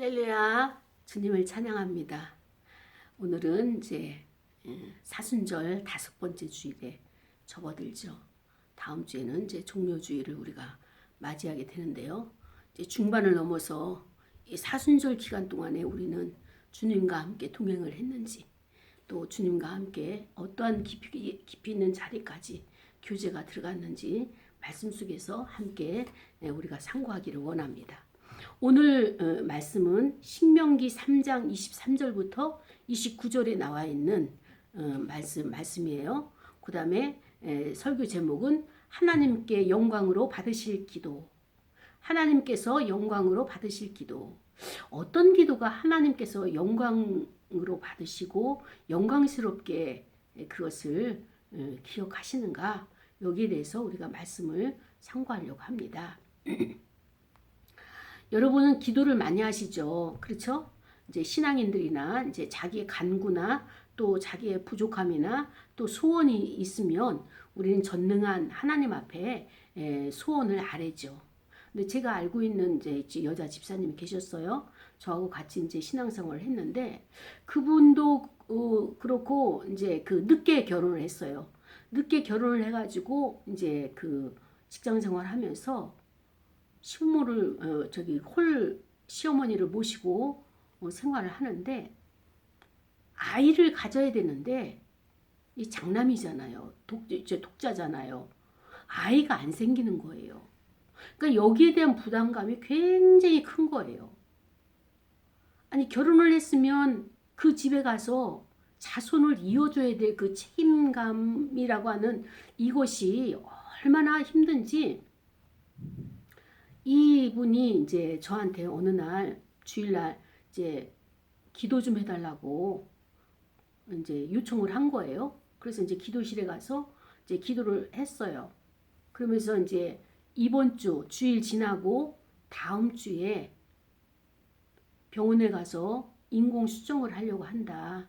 할렐루야, 주님을 찬양합니다. 오늘은 이제 사순절 5번째 주일에 접어들죠. 다음 주에는 이제 종료주일을 우리가 맞이하게 되는데요. 이제 중반을 넘어서 이 사순절 기간 동안에 우리는 주님과 함께 동행을 했는지, 또 주님과 함께 어떠한 깊이 있는 자리까지 교제가 들어갔는지 말씀 속에서 함께 우리가 상고하기를 원합니다. 오늘 말씀은 신명기 3장 23절부터 29절에 나와 있는 말씀이에요. 그 다음에 설교 제목은 하나님께 영광으로 받으실 기도. 하나님께서 영광으로 받으실 기도. 어떤 기도가 하나님께서 영광으로 받으시고 영광스럽게 그것을 기억하시는가? 여기에 대해서 우리가 말씀을 상고하려고 합니다. 여러분은 기도를 많이 하시죠. 그렇죠? 이제 신앙인들이나 이제 자기의 간구나 또 자기의 부족함이나 또 소원이 있으면 우리는 전능한 하나님 앞에 소원을 아뢰죠. 근데 제가 알고 있는 이제 여자 집사님이 계셨어요. 저하고 같이 이제 신앙생활을 했는데 그분도 그렇고 이제 그 늦게 결혼을 했어요. 늦게 결혼을 해가지고 이제 그 직장 생활하면서 시부모를 홀 시어머니를 모시고 생활을 하는데 아이를 가져야 되는데 이 장남이잖아요. 독자잖아요. 아이가 안 생기는 거예요. 그러니까 여기에 대한 부담감이 굉장히 큰 거예요. 아니 결혼을 했으면 그 집에 가서 자손을 이어줘야 될 그 책임감이라고 하는 이것이 얼마나 힘든지 이분이 이제 저한테 어느 날 주일날 이제 기도 좀 해달라고 이제 요청을 한 거예요. 그래서 이제 기도실에 가서 이제 기도를 했어요. 그러면서 이제 이번 주 주일 지나고 다음 주에 병원에 가서 인공 수정을 하려고 한다.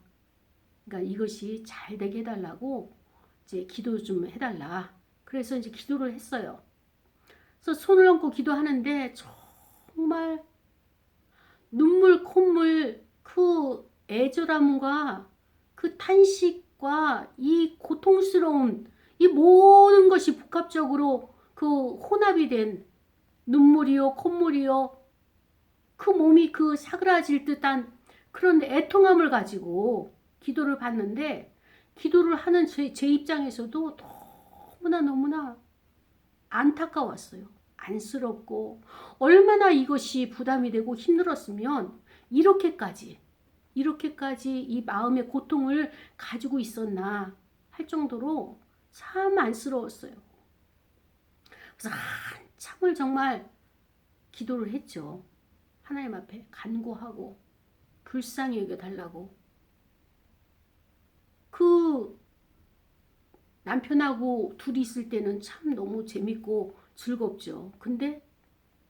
그러니까 이것이 잘 되게 해달라고 이제 기도 좀 해달라. 그래서 이제 기도를 했어요. 그래서 손을 얹고 기도하는데 정말 눈물 콧물 그 애절함과 그 탄식과 이 고통스러운 이 모든 것이 복합적으로 그 혼합이 된 눈물이요 콧물이요 그 몸이 그 사그라질 듯한 그런 애통함을 가지고 기도를 받는데 기도를 하는 제 입장에서도 너무나 안타까웠어요. 안쓰럽고 얼마나 이것이 부담이 되고 힘들었으면 이렇게까지 이 마음의 고통을 가지고 있었나 할 정도로 참 안쓰러웠어요. 그래서 한참을 정말 기도를 했죠. 하나님 앞에 간구하고 불쌍히 여겨달라고. 그 남편하고 둘이 있을 때는 참 너무 재밌고 즐겁죠. 근데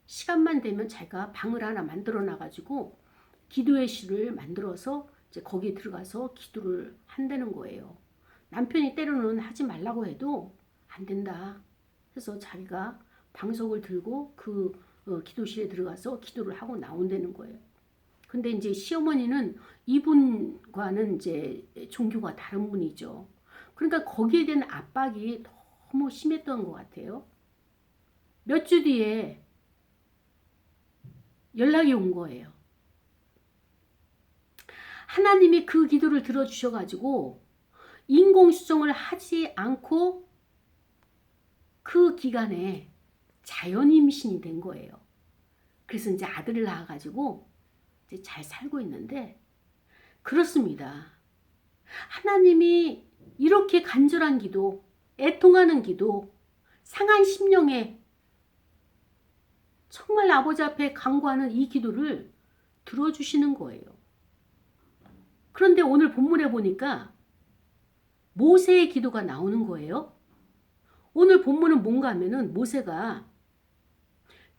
시간만 되면 제가 방을 하나 만들어 놔가지고 기도의 실을 만들어서 이제 거기에 들어가서 기도를 한다는 거예요. 남편이 때로는 하지 말라고 해도 안 된다. 그래서 자기가 방석을 들고 그 기도실에 들어가서 기도를 하고 나온다는 거예요. 근데 이제 시어머니는 이분과는 이제 종교가 다른 분이죠. 그러니까 거기에 대한 압박이 너무 심했던 것 같아요. 몇 주 뒤에 연락이 온 거예요. 하나님이 그 기도를 들어주셔가지고 인공수정을 하지 않고 그 기간에 자연임신이 된 거예요. 그래서 이제 아들을 낳아가지고 이제 잘 살고 있는데 그렇습니다. 하나님이 이렇게 간절한 기도, 애통하는 기도, 상한 심령에 정말 아버지 앞에 간구하는 이 기도를 들어주시는 거예요. 그런데 오늘 본문에 보니까 모세의 기도가 나오는 거예요. 오늘 본문은 뭔가 하면은 모세가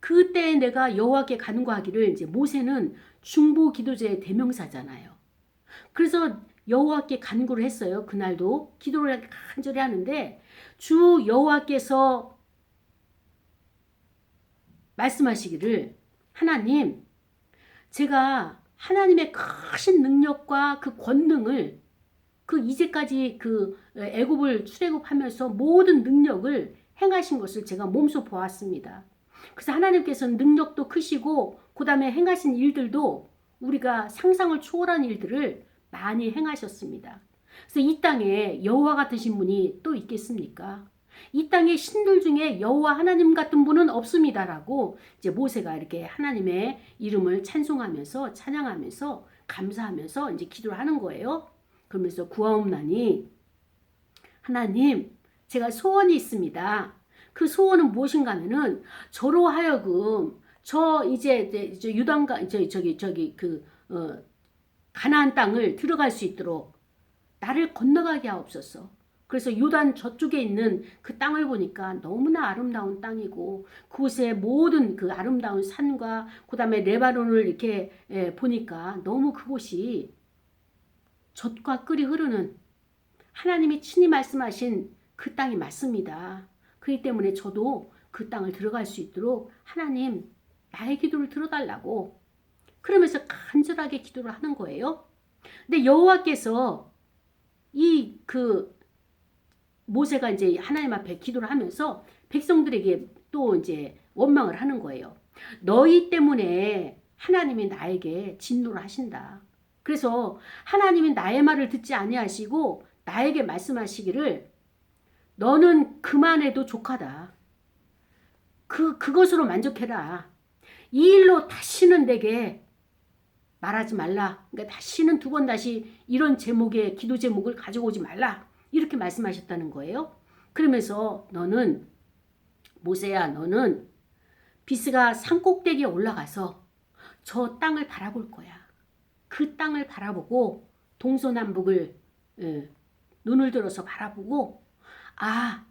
그때 내가 여호와께 간구하기를 이제 모세는 중보 기도자의 대명사잖아요. 그래서 여호와께 간구를 했어요. 그날도 기도를 간절히 하는데 주 여호와께서 말씀하시기를 하나님 제가 하나님의 크신 능력과 그 권능을 그 이제까지 그 애굽을 출애굽하면서 모든 능력을 행하신 것을 제가 몸소 보았습니다. 그래서 하나님께서는 능력도 크시고 그 다음에 행하신 일들도 우리가 상상을 초월한 일들을 많이 행하셨습니다. 그래서 이 땅에 여호와 같으신 분이 또 있겠습니까? 이 땅의 신들 중에 여호와 하나님 같은 분은 없습니다라고 이제 모세가 이렇게 하나님의 이름을 찬송하면서 찬양하면서 감사하면서 이제 기도를 하는 거예요. 그러면서 구하옵나니 하나님 제가 소원이 있습니다. 그 소원은 무엇인가 하면은 저로 하여금 저 이제 유단가 저기 가나안 땅을 들어갈 수 있도록 나를 건너가게 하옵소서. 그래서 요단 저쪽에 있는 그 땅을 보니까 너무나 아름다운 땅이고 그곳에 모든 그 아름다운 산과 그 다음에 레바논을 이렇게 보니까 너무 그곳이 젖과 꿀이 흐르는 하나님이 친히 말씀하신 그 땅이 맞습니다. 그렇기 때문에 저도 그 땅을 들어갈 수 있도록 하나님 나의 기도를 들어달라고 그러면서 간절하게 기도를 하는 거예요. 근데 여호와께서 이 모세가 이제 하나님 앞에 기도를 하면서 백성들에게 또 이제 원망을 하는 거예요. 너희 때문에 하나님이 나에게 진노를 하신다. 그래서 하나님이 나의 말을 듣지 아니하시고 나에게 말씀하시기를 너는 그만해도 족하다. 그것으로 만족해라. 이 일로 다시는 내게 말하지 말라. 그러니까 다시는 두 번 다시 이런 제목의 기도 제목을 가지고 오지 말라. 이렇게 말씀하셨다는 거예요. 그러면서 너는 모세야 너는 비스가 산꼭대기에 올라가서 저 땅을 바라볼 거야. 그 땅을 바라보고 동서남북을 눈을 들어서 바라보고 아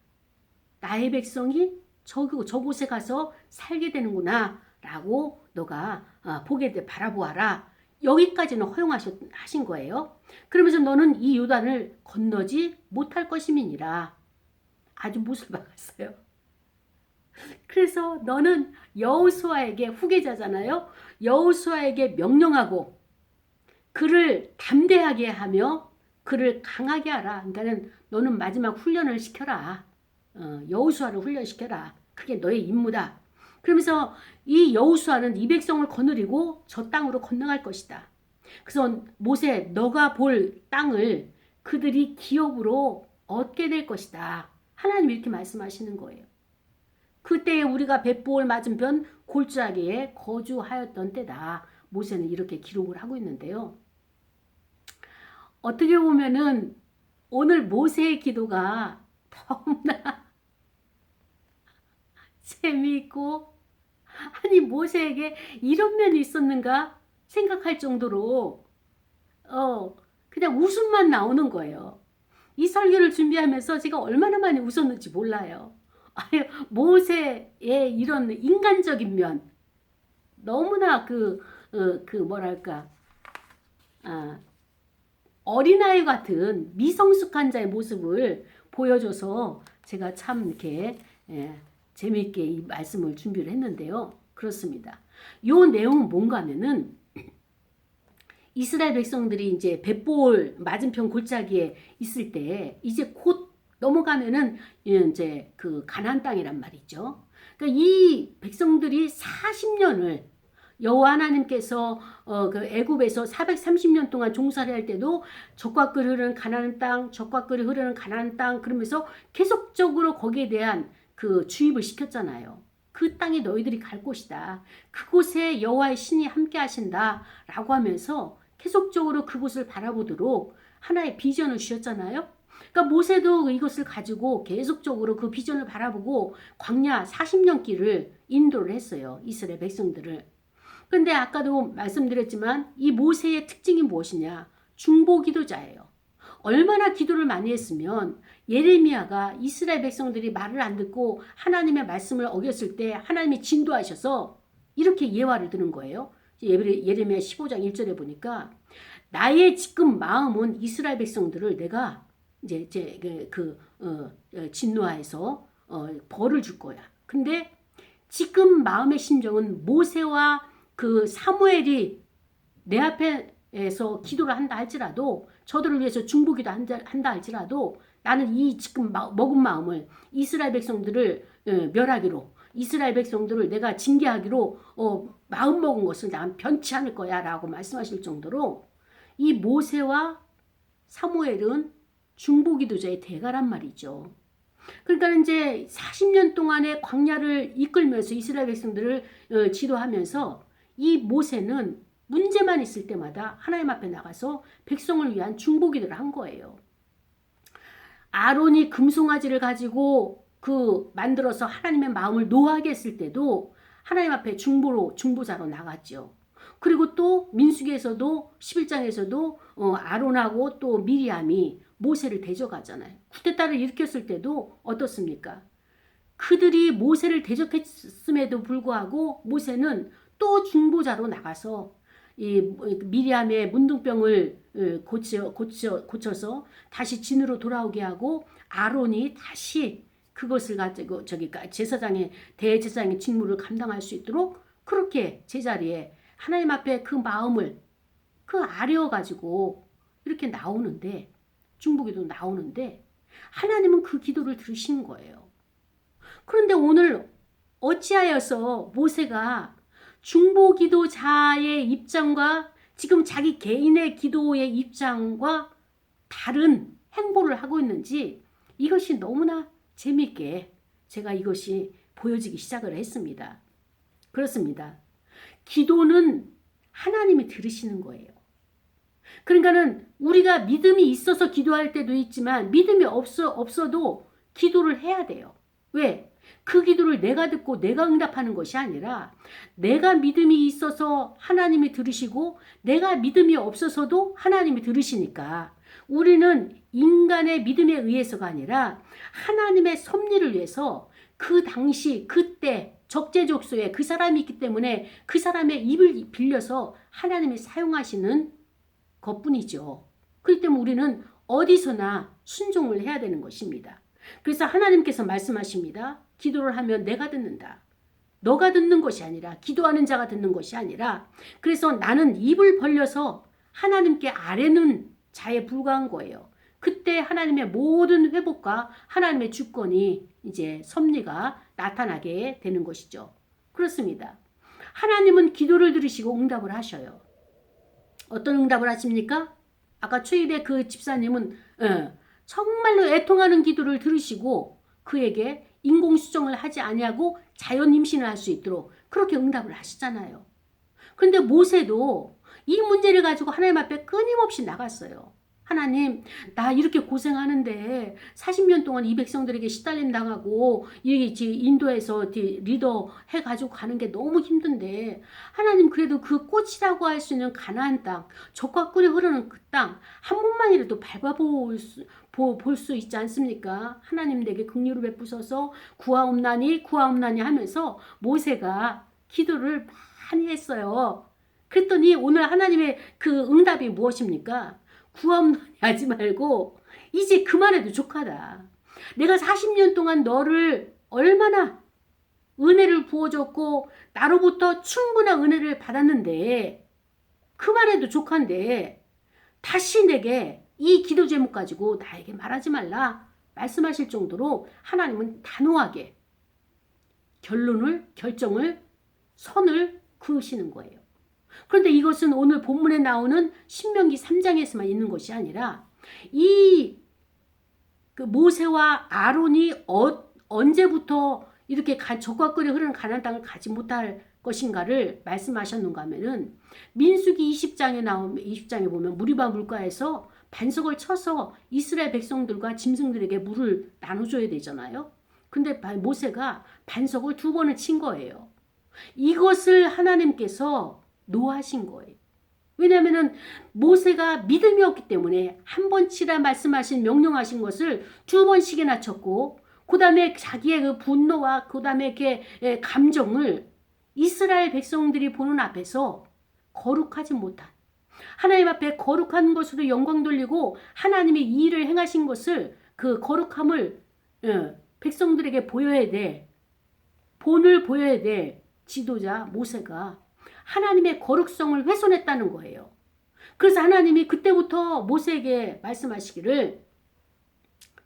나의 백성이 저곳에 가서 살게 되는구나 라고 너가 보게 돼 바라보아라. 여기까지는 허용하신 거예요. 그러면서 너는 이 요단을 건너지 못할 것임이니라. 아주 못을 박았어요. 그래서 너는 여호수아에게 후계자잖아요. 여호수아에게 명령하고 그를 담대하게 하며 그를 강하게 하라. 그러니까는 너는 마지막 훈련을 시켜라. 여호수아를 훈련시켜라. 그게 너의 임무다. 그러면서 이 여호수아는 이 백성을 거느리고 저 땅으로 건너갈 것이다. 그래서 모세 너가 볼 땅을 그들이 기업으로 얻게 될 것이다. 하나님 이렇게 말씀하시는 거예요. 그때에 우리가 벳보을 맞은편 골짜기에 거주하였던 때다. 모세는 이렇게 기록을 하고 있는데요. 어떻게 보면은 오늘 모세의 기도가 너무나 재미있고 아니 모세에게 이런 면이 있었는가 생각할 정도로 그냥 웃음만 나오는 거예요. 이 설교를 준비하면서 제가 얼마나 많이 웃었는지 몰라요. 모세의 이런 인간적인 면 너무나 뭐랄까 어린아이 같은 미성숙한 자의 모습을 보여줘서 제가 참 이렇게 재미있게 이 말씀을 준비를 했는데요. 그렇습니다. 요 내용은 뭔가 하면은 이스라엘 백성들이 이제 벳보을 맞은편 골짜기에 있을 때 이제 곧 넘어가면은 이제 그 가나안 땅이란 말이죠. 그러니까 이 백성들이 40년을 여호와 하나님께서 그 애굽에서 430년 동안 종살이 할 때도 젖과 꿀이 흐르는 가나안 땅, 젖과 꿀이 흐르는 가나안 땅 그러면서 계속적으로 거기에 대한 그 주입을 시켰잖아요. 그 땅에 너희들이 갈 곳이다. 그곳에 여호와의 신이 함께 하신다라고 하면서 계속적으로 그곳을 바라보도록 하나의 비전을 주셨잖아요. 그러니까 모세도 이것을 가지고 계속적으로 그 비전을 바라보고 광야 40년 길을 인도를 했어요. 이스라엘 백성들을. 근데 아까도 말씀드렸지만 이 모세의 특징이 무엇이냐? 중보 기도자예요. 얼마나 기도를 많이 했으면 예레미야가 이스라엘 백성들이 말을 안 듣고 하나님의 말씀을 어겼을 때 하나님이 진도하셔서 이렇게 예화를 드는 거예요. 예레미야 15장 1절에 보니까 나의 지금 마음은 이스라엘 백성들을 내가 이제 진노하여서 벌을 줄 거야. 근데 지금 마음의 심정은 모세와 그 사무엘이 내 앞에서 기도를 한다 할지라도 저들을 위해서 중보기도 한다 할지라도 나는 이 지금 먹은 마음을 이스라엘 백성들을 멸하기로 이스라엘 백성들을 내가 징계하기로 마음 먹은 것을 난 변치 않을 거야 라고 말씀하실 정도로 이 모세와 사무엘은 중보기도자의 대가란 말이죠. 그러니까 이제 40년 동안의 광야를 이끌면서 이스라엘 백성들을 지도하면서 이 모세는 문제만 있을 때마다 하나님 앞에 나가서 백성을 위한 중보기도를 한 거예요. 아론이 금송아지를 가지고 만들어서 하나님의 마음을 노하게 했을 때도 하나님 앞에 중보자로 나갔죠. 그리고 또 민수기에서도 11장에서도 아론하고 또 미리암이 모세를 대적하잖아요. 쿠데타를 일으켰을 때도 어떻습니까? 그들이 모세를 대적했음에도 불구하고 모세는 또 중보자로 나가서 이 미리암의 문둥병을 고쳐서 다시 진으로 돌아오게 하고 아론이 다시 그것을 가지고 제사장의 대제사장의 직무를 감당할 수 있도록 그렇게 제자리에 하나님 앞에 그 마음을 아려가지고 이렇게 나오는데 중보기도 나오는데 하나님은 그 기도를 들으신 거예요. 그런데 오늘 어찌하여서 모세가 중보기도자의 입장과 지금 자기 개인의 기도의 입장과 다른 행보를 하고 있는지 이것이 너무나 재미있게 제가 이것이 보여지기 시작을 했습니다. 그렇습니다. 기도는 하나님이 들으시는 거예요. 그러니까는 우리가 믿음이 있어서 기도할 때도 있지만 믿음이 없어도 기도를 해야 돼요. 왜? 그 기도를 내가 듣고 내가 응답하는 것이 아니라 내가 믿음이 있어서 하나님이 들으시고 내가 믿음이 없어서도 하나님이 들으시니까 우리는 인간의 믿음에 의해서가 아니라 하나님의 섭리를 위해서 그 당시 그때 적재적소에 그 사람이 있기 때문에 그 사람의 입을 빌려서 하나님이 사용하시는 것뿐이죠. 그렇기 때문에 우리는 어디서나 순종을 해야 되는 것입니다. 그래서 하나님께서 말씀하십니다. 기도를 하면 내가 듣는다. 너가 듣는 것이 아니라 기도하는 자가 듣는 것이 아니라 그래서 나는 입을 벌려서 하나님께 아뢰는 자에 불과한 거예요. 그때 하나님의 모든 회복과 하나님의 주권이 이제 섭리가 나타나게 되는 것이죠. 그렇습니다. 하나님은 기도를 들으시고 응답을 하셔요. 어떤 응답을 하십니까? 아까 초입의 그 집사님은 정말로 애통하는 기도를 들으시고 그에게 인공수정을 하지 아니하고 자연 임신을 할 수 있도록 그렇게 응답을 하시잖아요. 그런데 모세도 이 문제를 가지고 하나님 앞에 끊임없이 나갔어요. 하나님, 나 이렇게 고생하는데 40년 동안 이 백성들에게 시달림 당하고 인도에서 리더 해가지고 가는 게 너무 힘든데 하나님 그래도 그 꽃이라고 할 수 있는 가나안 땅, 젖과 꿀이 흐르는 그 땅 한 번만이라도 밟아볼 수 있지 않습니까? 하나님 내게 긍휼을 베푸셔서 구하옵나니 하면서 모세가 기도를 많이 했어요. 그랬더니 오늘 하나님의 그 응답이 무엇입니까? 구하옵나니 하지 말고 이제 그만해도 족하다. 내가 40년 동안 너를 얼마나 은혜를 부어줬고 나로부터 충분한 은혜를 받았는데 그만해도 족한데 다시 내게 이 기도 제목 가지고 나에게 말하지 말라 말씀하실 정도로 하나님은 단호하게 결정을 선을 그으시는 거예요. 그런데 이것은 오늘 본문에 나오는 신명기 3장에서만 있는 것이 아니라 그 모세와 아론이 언제부터 이렇게 젖과 꿀이 흐르는 가나안 땅을 가지 못할 것인가를 말씀하셨는가 하면은 민수기 20장에 보면 무리바 물가에서 반석을 쳐서 이스라엘 백성들과 짐승들에게 물을 나눠줘야 되잖아요. 근데 모세가 반석을 2번을 친 거예요. 이것을 하나님께서 노하신 거예요. 왜냐하면 모세가 믿음이 없기 때문에 한 번 치라 말씀하신 명령하신 것을 2번씩이나 쳤고 그 다음에 자기의 그 분노와 그 다음에 이렇게 감정을 이스라엘 백성들이 보는 앞에서 거룩하지 못한 하나님 앞에 거룩한 것으로 영광 돌리고 하나님이 이 일을 행하신 것을 그 거룩함을 백성들에게 보여야 돼. 본을 보여야 돼. 지도자 모세가 하나님의 거룩성을 훼손했다는 거예요. 그래서 하나님이 그때부터 모세에게 말씀하시기를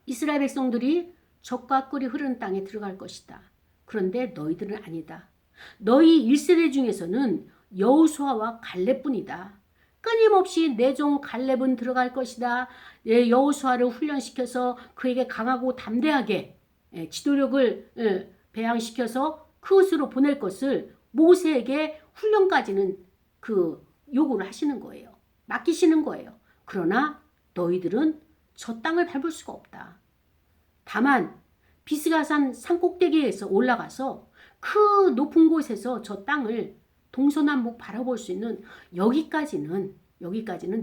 이스라엘 백성들이 젖과 꿀이 흐르는 땅에 들어갈 것이다. 그런데 너희들은 아니다. 너희 1세대 중에서는 여호수아와 갈렙뿐이다. 끊임없이 내 종 갈렙은 들어갈 것이다. 여호수아를 훈련시켜서 그에게 강하고 담대하게 지도력을 배양시켜서 그곳으로 보낼 것을 모세에게 훈련까지는 그 요구를 하시는 거예요. 맡기시는 거예요. 그러나 너희들은 저 땅을 밟을 수가 없다. 다만 비스가산 산꼭대기에서 올라가서 그 높은 곳에서 저 땅을 동서남북 바라볼 수 있는 여기까지는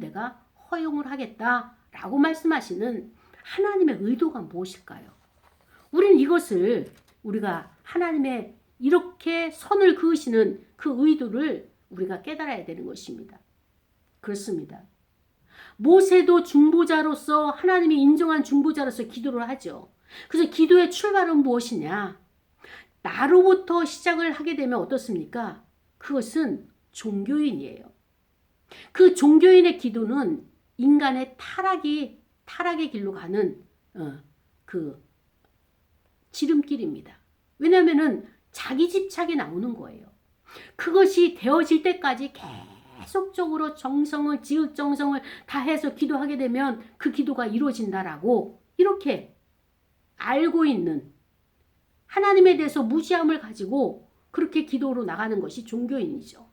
내가 허용을 하겠다라고 말씀하시는 하나님의 의도가 무엇일까요? 우리는 이것을 우리가 하나님의 이렇게 선을 그으시는 그 의도를 우리가 깨달아야 되는 것입니다. 그렇습니다. 모세도 중보자로서 하나님이 인정한 중보자로서 기도를 하죠. 그래서 기도의 출발은 무엇이냐? 나로부터 시작을 하게 되면 어떻습니까? 그것은 종교인이에요. 그 종교인의 기도는 인간의 타락의 길로 가는 그 지름길입니다. 왜냐하면은 자기 집착이 나오는 거예요. 그것이 되어질 때까지 계속적으로 지극정성을 다해서 기도하게 되면 그 기도가 이루어진다라고 이렇게 알고 있는 하나님에 대해서 무지함을 가지고 그렇게 기도로 나가는 것이 종교인이죠.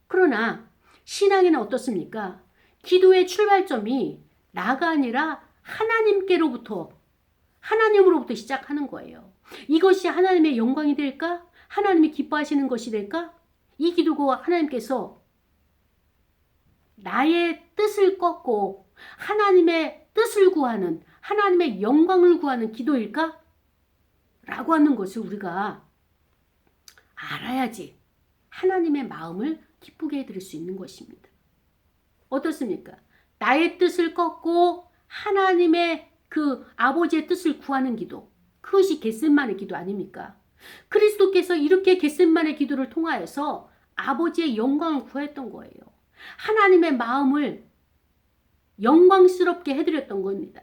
그러나 신앙에는 어떻습니까? 기도의 출발점이 나가 아니라 하나님으로부터 시작하는 거예요. 이것이 하나님의 영광이 될까? 하나님이 기뻐하시는 것이 될까? 이 기도가 하나님께서 나의 뜻을 꺾고 하나님의 뜻을 구하는, 하나님의 영광을 구하는 기도일까? 라고 하는 것을 우리가 알아야지 하나님의 마음을 기쁘게 해드릴 수 있는 것입니다. 어떻습니까? 나의 뜻을 꺾고 하나님의 그 아버지의 뜻을 구하는 기도, 그것이 겟세마네 기도 아닙니까? 그리스도께서 이렇게 겟세마네 기도를 통하여서 아버지의 영광을 구했던 거예요. 하나님의 마음을 영광스럽게 해드렸던 겁니다.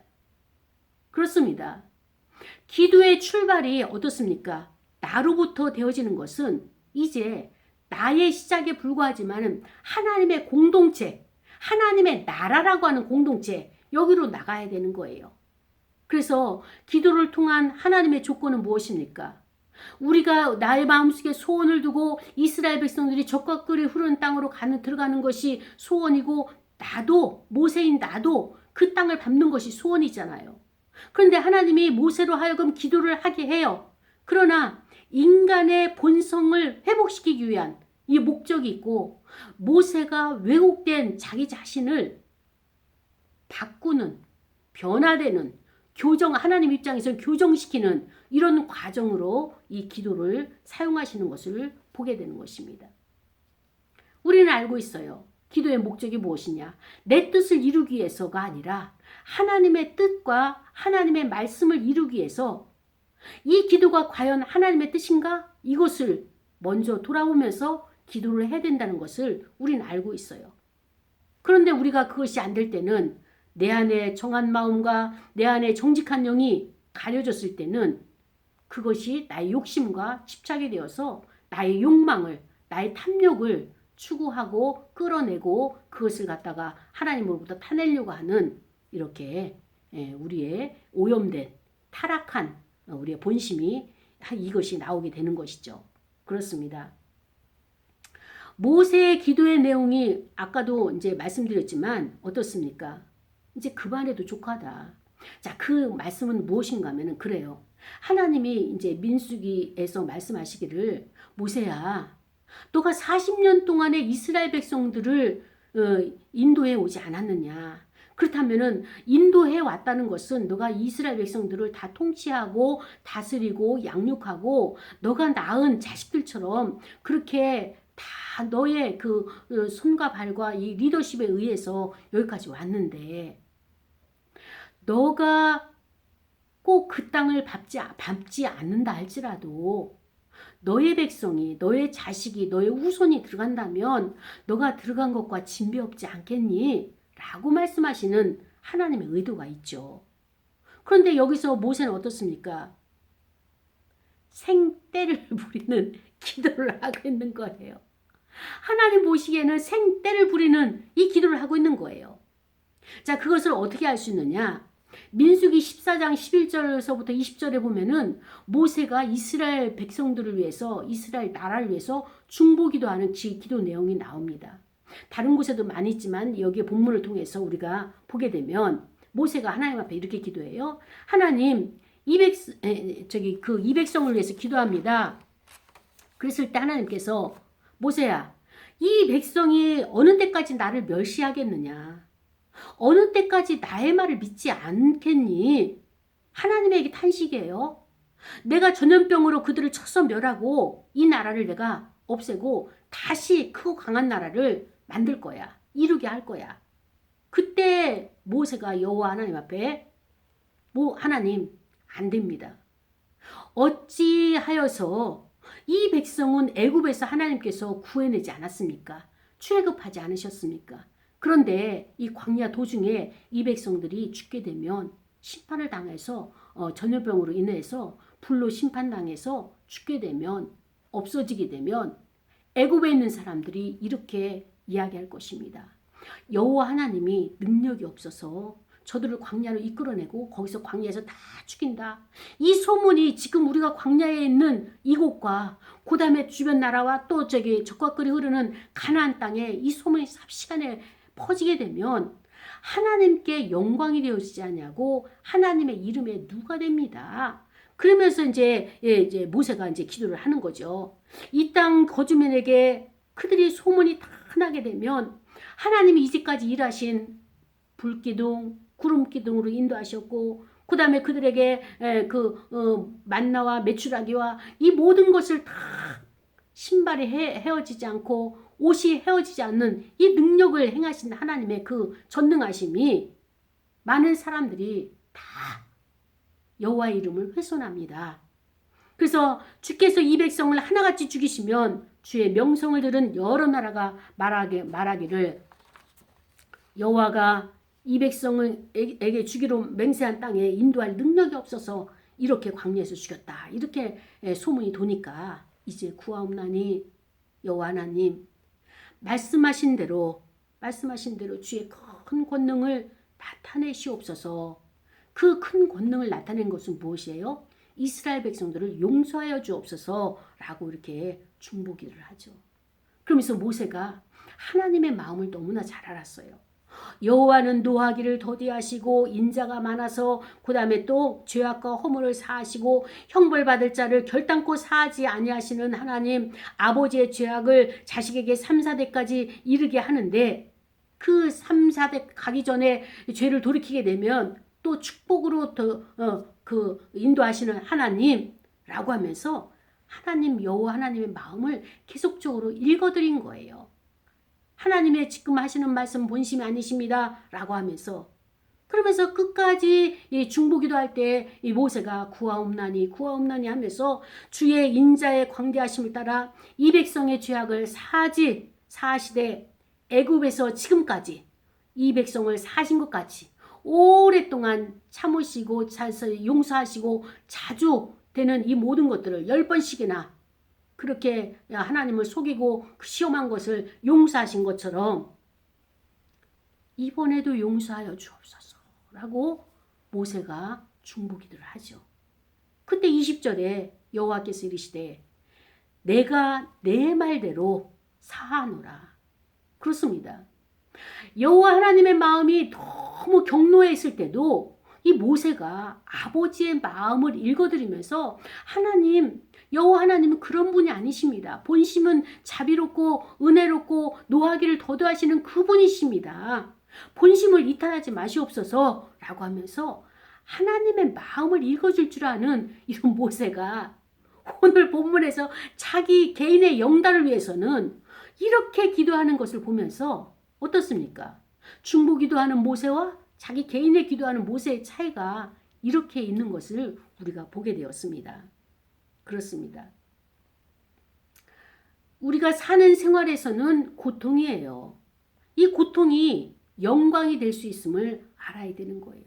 그렇습니다. 기도의 출발이 어떻습니까? 나로부터 되어지는 것은 이제 나의 시작에 불과하지만 하나님의 공동체, 하나님의 나라라고 하는 공동체, 여기로 나가야 되는 거예요. 그래서 기도를 통한 하나님의 조건은 무엇입니까? 우리가 나의 마음속에 소원을 두고 이스라엘 백성들이 젖과 꿀이 흐르는 땅으로 들어가는 것이 소원이고 모세인 나도 그 땅을 밟는 것이 소원이잖아요. 그런데 하나님이 모세로 하여금 기도를 하게 해요. 그러나 인간의 본성을 회복시키기 위한 이 목적이 있고 모세가 왜곡된 자기 자신을 바꾸는, 변화되는, 하나님 입장에서 교정시키는 이런 과정으로 이 기도를 사용하시는 것을 보게 되는 것입니다. 우리는 알고 있어요. 기도의 목적이 무엇이냐? 내 뜻을 이루기 위해서가 아니라 하나님의 뜻과 하나님의 말씀을 이루기 위해서 이 기도가 과연 하나님의 뜻인가? 이것을 먼저 돌아보면서 기도를 해야 된다는 것을 우리는 알고 있어요. 그런데 우리가 그것이 안 될 때는 내 안에 정한 마음과 내 안에 정직한 영이 가려졌을 때는 그것이 나의 욕심과 집착이 되어서 나의 욕망을, 나의 탐욕을 추구하고 끌어내고 그것을 갖다가 하나님으로부터 타내려고 하는 이렇게 우리의 오염된 타락한 우리의 본심이 이것이 나오게 되는 것이죠. 그렇습니다. 모세의 기도의 내용이 아까도 이제 말씀드렸지만 어떻습니까? 이제 그만해도 족하다. 자, 그 말씀은 무엇인가 하면은 그래요. 하나님이 이제 민수기에서 말씀하시기를 모세야, 너가 40년 동안에 이스라엘 백성들을 인도해 오지 않았느냐? 그렇다면은 인도해 왔다는 것은 너가 이스라엘 백성들을 다 통치하고 다스리고 양육하고 너가 낳은 자식들처럼 그렇게 다 너의 그 손과 발과 이 리더십에 의해서 여기까지 왔는데 너가 꼭 그 땅을 밟지 않는다 할지라도 너의 백성이, 너의 자식이, 너의 후손이 들어간다면 너가 들어간 것과 진배 없지 않겠니? 라고 말씀하시는 하나님의 의도가 있죠. 그런데 여기서 모세는 어떻습니까? 생떼를 부리는 기도를 하고 있는 거예요. 하나님 보시기에는 생떼를 부리는 이 기도를 하고 있는 거예요. 자, 그것을 어떻게 알 수 있느냐? 민수기 14장 11절에서부터 20절에 보면은 모세가 이스라엘 백성들을 위해서, 이스라엘 나라를 위해서 중보기도하는 기도 내용이 나옵니다. 다른 곳에도 많이 있지만 여기에 본문을 통해서 우리가 보게 되면 모세가 하나님 앞에 이렇게 기도해요. 하나님, 이 백성을 위해서 기도합니다. 그랬을 때 하나님께서 모세야, 이 백성이 어느 때까지 나를 멸시하겠느냐? 어느 때까지 나의 말을 믿지 않겠니? 하나님에게 탄식이에요. 내가 전염병으로 그들을 쳐서 멸하고 이 나라를 내가 없애고 다시 크고 강한 나라를 만들 거야. 이루게 할 거야. 그때 모세가 여호와 하나님 앞에 하나님 안 됩니다. 어찌하여서 이 백성은 애굽에서 하나님께서 구해내지 않았습니까? 출애굽하지 않으셨습니까? 그런데 이 광야 도중에 이 백성들이 죽게 되면 심판을 당해서 전염병으로 인해서 불로 심판당해서 죽게 되면, 없어지게 되면 애굽에 있는 사람들이 이렇게 이야기할 것입니다. 여호와 하나님이 능력이 없어서 저들을 광야로 이끌어내고 거기서 광야에서 다 죽인다. 이 소문이 지금 우리가 광야에 있는 이곳과 그 다음에 주변 나라와 또 적과 끌이 흐르는 가나안 땅에 이 소문이 삽시간에 퍼지게 되면 하나님께 영광이 되어지지 않냐고 하나님의 이름에 누가 됩니다. 그러면서 이제 모세가 이제 기도를 하는 거죠. 이 땅 거주민에게 그들이 소문이 다 나게 되면 하나님이 이제까지 일하신 불기둥, 구름기둥으로 인도하셨고 그 다음에 그들에게 만나와 메추라기와 이 모든 것을 다 신발이 헤어지지 않고 옷이 헤어지지 않는 이 능력을 행하신 하나님의 그 전능하심이 많은 사람들이 다 여호와의 이름을 훼손합니다. 그래서 주께서 이 백성을 하나같이 죽이시면 주의 명성을 들은 여러 나라가 말하기를 여호와가 이 백성에게 주기로 맹세한 땅에 인도할 능력이 없어서 이렇게 광야에서 죽였다. 이렇게 소문이 도니까 이제 구하옵나니 여호와 하나님 말씀하신 대로 주의 큰 권능을 나타내시옵소서. 그 큰 권능을 나타낸 것은 무엇이에요? 이스라엘 백성들을 용서하여 주옵소서라고 이렇게 중보기를 하죠. 그러면서 모세가 하나님의 마음을 너무나 잘 알았어요. 여호와는 노하기를 더디하시고 인자가 많아서 그 다음에 또 죄악과 허물을 사하시고 형벌받을 자를 결단코 사하지 아니하시는 하나님, 아버지의 죄악을 자식에게 3, 4대까지 이르게 하는데 그 3, 4대 가기 전에 죄를 돌이키게 되면 또 축복으로 인도하시는 하나님라고 하면서 하나님 여호와 하나님의 마음을 계속적으로 읽어드린 거예요. 하나님의 지금 하시는 말씀 본심이 아니십니다 라고 하면서, 그러면서 끝까지 이 중보기도 할 때 이 모세가 구하옵나니 하면서 주의 인자의 광대하심을 따라 이 백성의 죄악을 사하시되 애굽에서 지금까지 이 백성을 사신 것 같이 오랫동안 참으시고 용서하시고 자주 되는 이 모든 것들을 10번씩이나 그렇게 하나님을 속이고 시험한 것을 용서하신 것처럼 이번에도 용서하여 주옵소서라고 모세가 중보기도를 하죠. 그때 20절에 여호와께서 이르시되 내가 내 말대로 사하노라. 그렇습니다. 여호와 하나님의 마음이 너무 경노했을 때도 이 모세가 아버지의 마음을 읽어드리면서 하나님, 여호와 하나님은 그런 분이 아니십니다. 본심은 자비롭고 은혜롭고 노하기를 더도하시는 그분이십니다. 본심을 이탈하지 마시옵소서 라고 하면서 하나님의 마음을 읽어줄 줄 아는 이런 모세가 오늘 본문에서 자기 개인의 영달을 위해서는 이렇게 기도하는 것을 보면서 어떻습니까? 중보기도하는 모세와 자기 개인의 기도하는 모세의 차이가 이렇게 있는 것을 우리가 보게 되었습니다. 그렇습니다. 우리가 사는 생활에서는 고통이에요. 이 고통이 영광이 될 수 있음을 알아야 되는 거예요.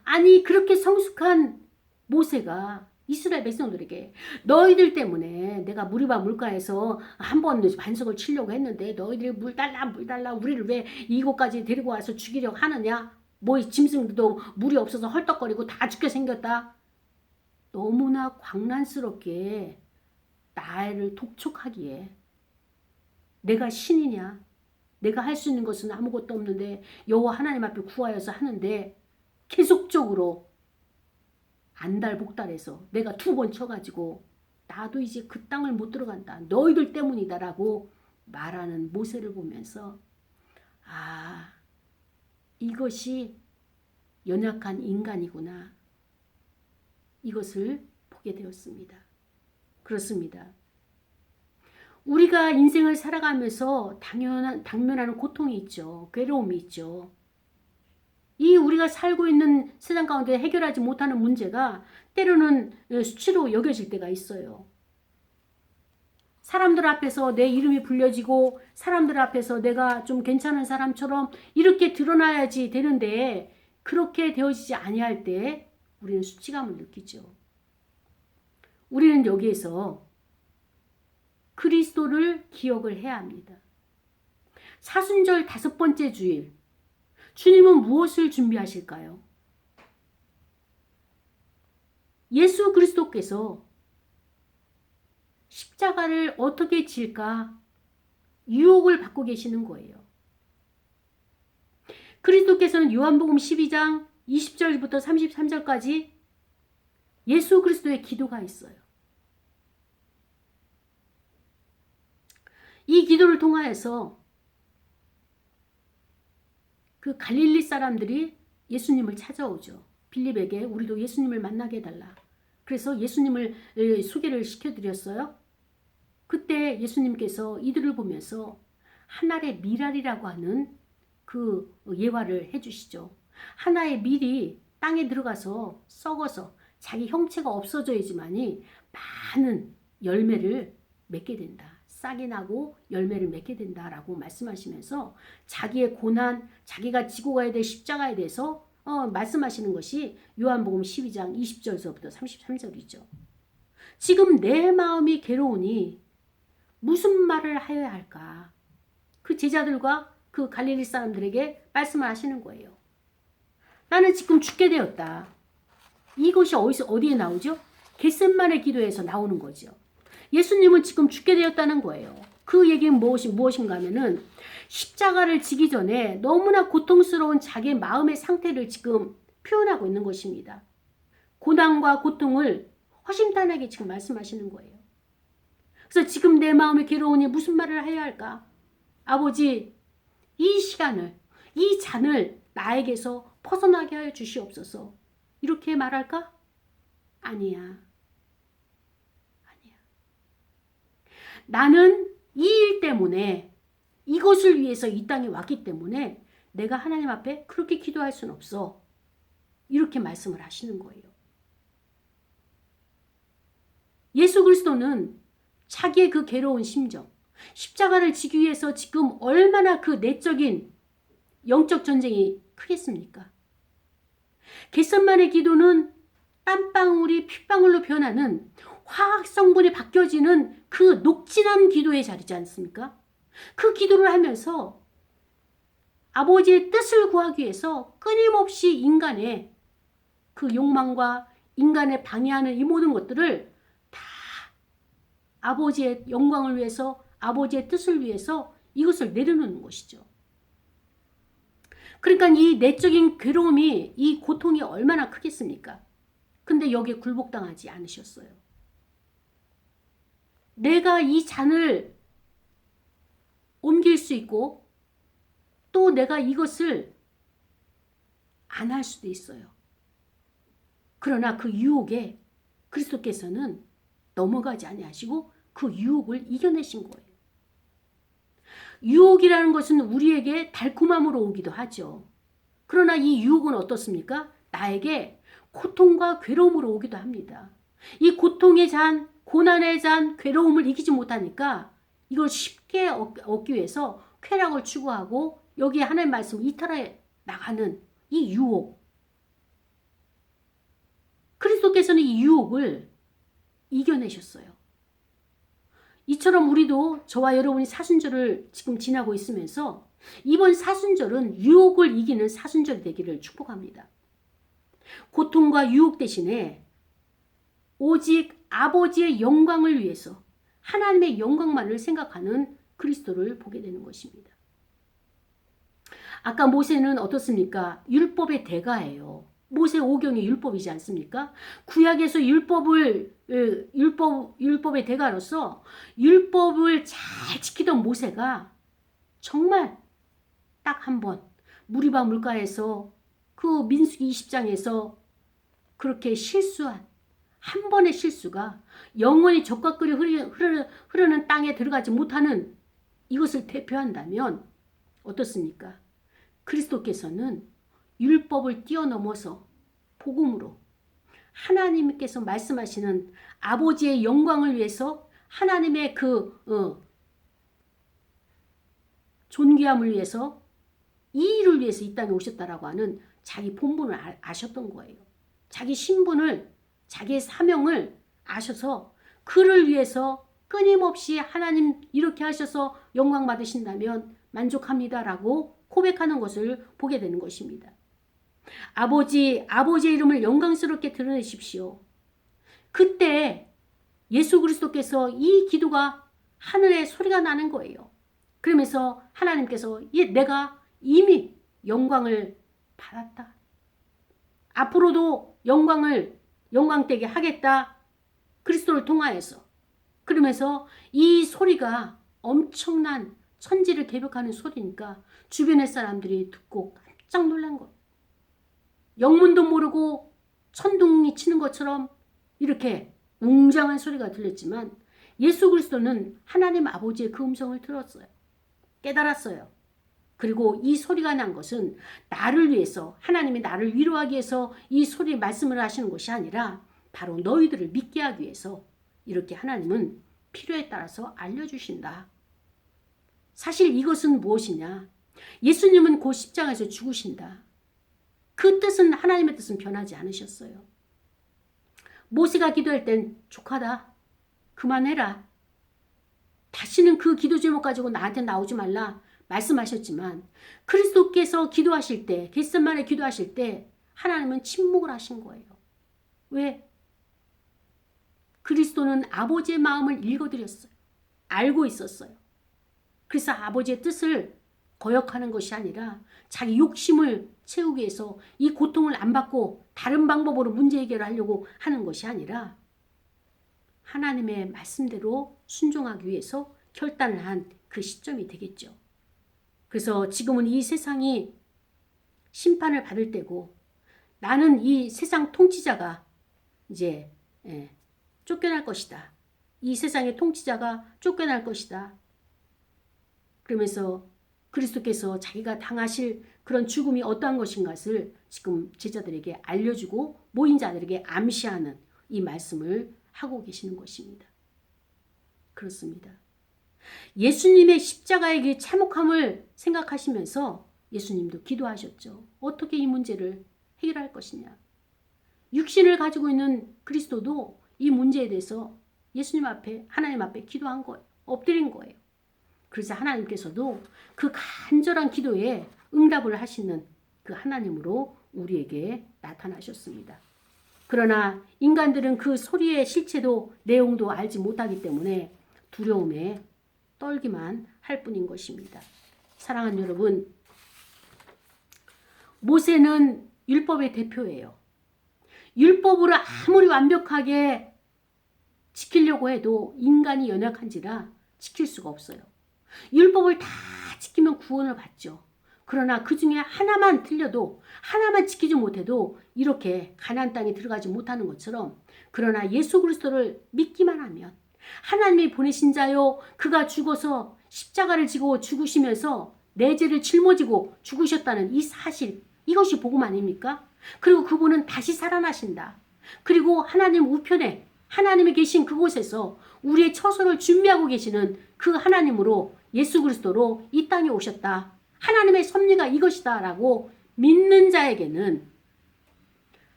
아니 그렇게 성숙한 모세가 이스라엘 백성들에게 너희들 때문에 내가 무리바 물가에서 한번 반석을 치려고 했는데 너희들이 물 달라 우리를 왜 이곳까지 데리고 와서 죽이려고 하느냐? 뭐 짐승도 물이 없어서 헐떡거리고 다 죽게 생겼다. 너무나 광란스럽게 나를 독촉하기에 내가 신이냐? 내가 할 수 있는 것은 아무것도 없는데 여호와 하나님 앞에 구하여서 하는데 계속적으로 안달복달해서 내가 2번 쳐가지고 나도 이제 그 땅을 못 들어간다. 너희들 때문이다 라고 말하는 모세를 보면서 아, 이것이 연약한 인간이구나. 이것을 보게 되었습니다. 그렇습니다. 우리가 인생을 살아가면서 당면하는 고통이 있죠. 괴로움이 있죠. 이 우리가 살고 있는 세상 가운데 해결하지 못하는 문제가 때로는 수치로 여겨질 때가 있어요. 사람들 앞에서 내 이름이 불려지고 사람들 앞에서 내가 좀 괜찮은 사람처럼 이렇게 드러나야지 되는데 그렇게 되어지지 아니할 때 우리는 수치감을 느끼죠. 우리는 여기에서 그리스도를 기억을 해야 합니다. 사순절 5번째 주일 주님은 무엇을 준비하실까요? 예수 그리스도께서 십자가를 어떻게 질까 유혹을 받고 계시는 거예요. 그리스도께서는 요한복음 12장 20절부터 33절까지 예수 그리스도의 기도가 있어요. 이 기도를 통하여서 그 갈릴리 사람들이 예수님을 찾아오죠. 빌립에게 우리도 예수님을 만나게 해달라. 그래서 예수님을 소개를 시켜드렸어요. 그때 예수님께서 이들을 보면서 하나의 밀알이라고 하는 그 예화를 해주시죠. 하나의 밀이 땅에 들어가서 썩어서 자기 형체가 없어져야지만이 많은 열매를 맺게 된다. 싹이 나고 열매를 맺게 된다라고 말씀하시면서 자기의 고난, 자기가 지고 가야 될 십자가에 대해서 말씀하시는 것이 요한복음 12장 20절서부터 33절이죠. 지금 내 마음이 괴로우니 무슨 말을 하여야 할까? 그 제자들과 그 갈릴리 사람들에게 말씀을 하시는 거예요. 나는 지금 죽게 되었다. 이것이 어디에 나오죠? 겟셋마네 기도에서 나오는 거죠. 예수님은 지금 죽게 되었다는 거예요. 그 얘기는 무엇인가 하면은 십자가를 지기 전에 너무나 고통스러운 자기의 마음의 상태를 지금 표현하고 있는 것입니다. 고난과 고통을 허심탄회하게 지금 말씀하시는 거예요. 그래서 지금 내 마음이 괴로우니 무슨 말을 해야 할까? 아버지, 이 시간을, 이 잔을 나에게서 벗어나게 하여 주시옵소서. 이렇게 말할까? 아니야. 나는 이 일 때문에 이것을 위해서 이 땅에 왔기 때문에 내가 하나님 앞에 그렇게 기도할 수는 없어. 이렇게 말씀을 하시는 거예요. 예수 그리스도는 자기의 그 괴로운 심정, 십자가를 지기 위해서 지금 얼마나 그 내적인 영적 전쟁이 크겠습니까? 겟셋마네 기도는 땀방울이 핏방울로 변하는 화학 성분이 바뀌어지는 그 녹진한 기도의 자리지 않습니까? 그 기도를 하면서 아버지의 뜻을 구하기 위해서 끊임없이 인간의 그 욕망과 인간의 방해하는 이 모든 것들을 다 아버지의 영광을 위해서, 아버지의 뜻을 위해서 이것을 내려놓는 것이죠. 그러니까 이 내적인 괴로움이, 이 고통이 얼마나 크겠습니까? 근데 여기에 굴복당하지 않으셨어요. 내가 이 잔을 옮길 수 있고 또 내가 이것을 안 할 수도 있어요. 그러나 그 유혹에 그리스도께서는 넘어가지 아니하시고 그 유혹을 이겨내신 거예요. 유혹이라는 것은 우리에게 달콤함으로 오기도 하죠. 그러나 이 유혹은 어떻습니까? 나에게 고통과 괴로움으로 오기도 합니다. 이 고통의 잔, 고난에 대한 괴로움을 이기지 못하니까 이걸 쉽게 얻기 위해서 쾌락을 추구하고 여기에 하나님의 말씀을 이탈해 나가는 이 유혹. 그리스도께서는 이 유혹을 이겨내셨어요. 이처럼 우리도 저와 여러분이 사순절을 지금 지나고 있으면서 이번 사순절은 유혹을 이기는 사순절이 되기를 축복합니다. 고통과 유혹 대신에 오직 아버지의 영광을 위해서 하나님의 영광만을 생각하는 그리스도를 보게 되는 것입니다. 아까 모세는 어떻습니까? 율법의 대가예요. 모세 오경이 율법이지 않습니까? 구약에서 율법의 대가로서 율법을 잘 지키던 모세가 정말 딱 한 번 무리바 물가에서 그 민수기 20장에서 그렇게 실수한 한 번의 실수가 영원히 젖과 꿀이 흐르는 땅에 들어가지 못하는 이것을 대표한다면 어떻습니까? 그리스도께서는 율법을 뛰어넘어서 복음으로 하나님께서 말씀하시는 아버지의 영광을 위해서 하나님의 존귀함을 위해서 이 일을 위해서 이 땅에 오셨다라고 하는 자기 본분을 아셨던 거예요. 자기 신분을, 자기의 사명을 아셔서 그를 위해서 끊임없이 하나님 이렇게 하셔서 영광 받으신다면 만족합니다라고 고백하는 것을 보게 되는 것입니다. 아버지의 이름을 영광스럽게 드러내십시오. 그때 예수 그리스도께서 이 기도가 하늘에 소리가 나는 거예요. 그러면서 하나님께서 내가 이미 영광을 받았다. 앞으로도 영광되게 하겠다. 그리스도를 통하여서. 그러면서 이 소리가 엄청난 천지를 개벽하는 소리니까 주변의 사람들이 듣고 깜짝 놀란 거예요. 영문도 모르고 천둥이 치는 것처럼 이렇게 웅장한 소리가 들렸지만 예수 그리스도는 하나님 아버지의 그 음성을 들었어요. 깨달았어요. 그리고 이 소리가 난 것은 나를 위해서, 하나님이 나를 위로하기 위해서 이 소리 말씀을 하시는 것이 아니라 바로 너희들을 믿게 하기 위해서 이렇게 하나님은 필요에 따라서 알려주신다. 사실 이것은 무엇이냐? 예수님은 곧 십자가에서 죽으신다. 그 뜻은, 하나님의 뜻은 변하지 않으셨어요. 모세가 기도할 땐 족하다. 그만해라. 다시는 그 기도 제목 가지고 나한테 나오지 말라 말씀하셨지만 그리스도께서 기도하실 때, 겟세마네 기도하실 때 하나님은 침묵을 하신 거예요. 왜? 그리스도는 아버지의 마음을 읽어드렸어요. 알고 있었어요. 그래서 아버지의 뜻을 거역하는 것이 아니라 자기 욕심을 채우기 위해서 이 고통을 안 받고 다른 방법으로 문제 해결을 하려고 하는 것이 아니라 하나님의 말씀대로 순종하기 위해서 결단을 한 그 시점이 되겠죠. 그래서 지금은 이 세상이 심판을 받을 때고 나는 이 세상 통치자가 이제 쫓겨날 것이다. 이 세상의 통치자가 쫓겨날 것이다. 그러면서 그리스도께서 자기가 당하실 그런 죽음이 어떠한 것인 것을 지금 제자들에게 알려주고 모인 자들에게 암시하는 이 말씀을 하고 계시는 것입니다. 그렇습니다. 예수님의 십자가의 그 참혹함을 생각하시면서 예수님도 기도하셨죠. 어떻게 이 문제를 해결할 것이냐. 육신을 가지고 있는 그리스도도 이 문제에 대해서 예수님 앞에, 하나님 앞에 기도한 거예요. 엎드린 거예요. 그래서 하나님께서도 그 간절한 기도에 응답을 하시는 그 하나님으로 우리에게 나타나셨습니다. 그러나 인간들은 그 소리의 실체도 내용도 알지 못하기 때문에 두려움에 떨기만 할 뿐인 것입니다. 사랑하는 여러분, 모세는 율법의 대표예요. 율법으로 아무리 완벽하게 지키려고 해도 인간이 연약한지라 지킬 수가 없어요. 율법을 다 지키면 구원을 받죠. 그러나 그 중에 하나만 틀려도, 하나만 지키지 못해도 이렇게 가나안 땅에 들어가지 못하는 것처럼, 그러나 예수 그리스도를 믿기만 하면 하나님이 보내신 자요, 그가 죽어서 십자가를 지고 죽으시면서 내 죄를 짊어지고 죽으셨다는 이 사실, 이것이 복음 아닙니까? 그리고 그분은 다시 살아나신다. 그리고 하나님 우편에 하나님이 계신 그곳에서 우리의 처소를 준비하고 계시는 그 하나님으로 예수 그리스도로 이 땅에 오셨다. 하나님의 섭리가 이것이다 라고 믿는 자에게는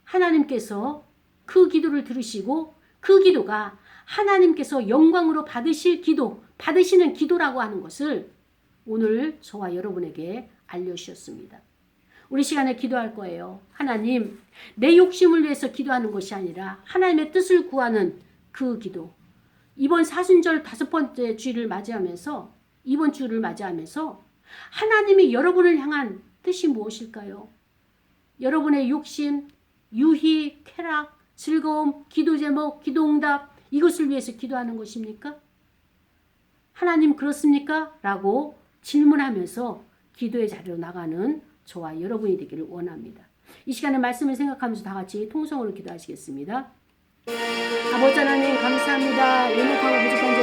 하나님께서 그 기도를 들으시고 그 기도가 하나님께서 영광으로 받으시는 기도라고 하는 것을 오늘 저와 여러분에게 알려주셨습니다. 우리 시간에 기도할 거예요. 하나님, 내 욕심을 위해서 기도하는 것이 아니라 하나님의 뜻을 구하는 그 기도. 이번 사순절 5번째 주일을 맞이하면서 이번 주를 맞이하면서 하나님이 여러분을 향한 뜻이 무엇일까요? 여러분의 욕심, 유희, 쾌락, 즐거움, 기도 제목, 기도 응답 이것을 위해서 기도하는 것입니까? 하나님 그렇습니까? 라고 질문하면서 기도의 자리로 나가는 저와 여러분이 되기를 원합니다. 이 시간에 말씀을 생각하면서 다 같이 통성으로 기도하시겠습니다. 아버지 하나님 감사합니다. 연약하고 부족한 저희들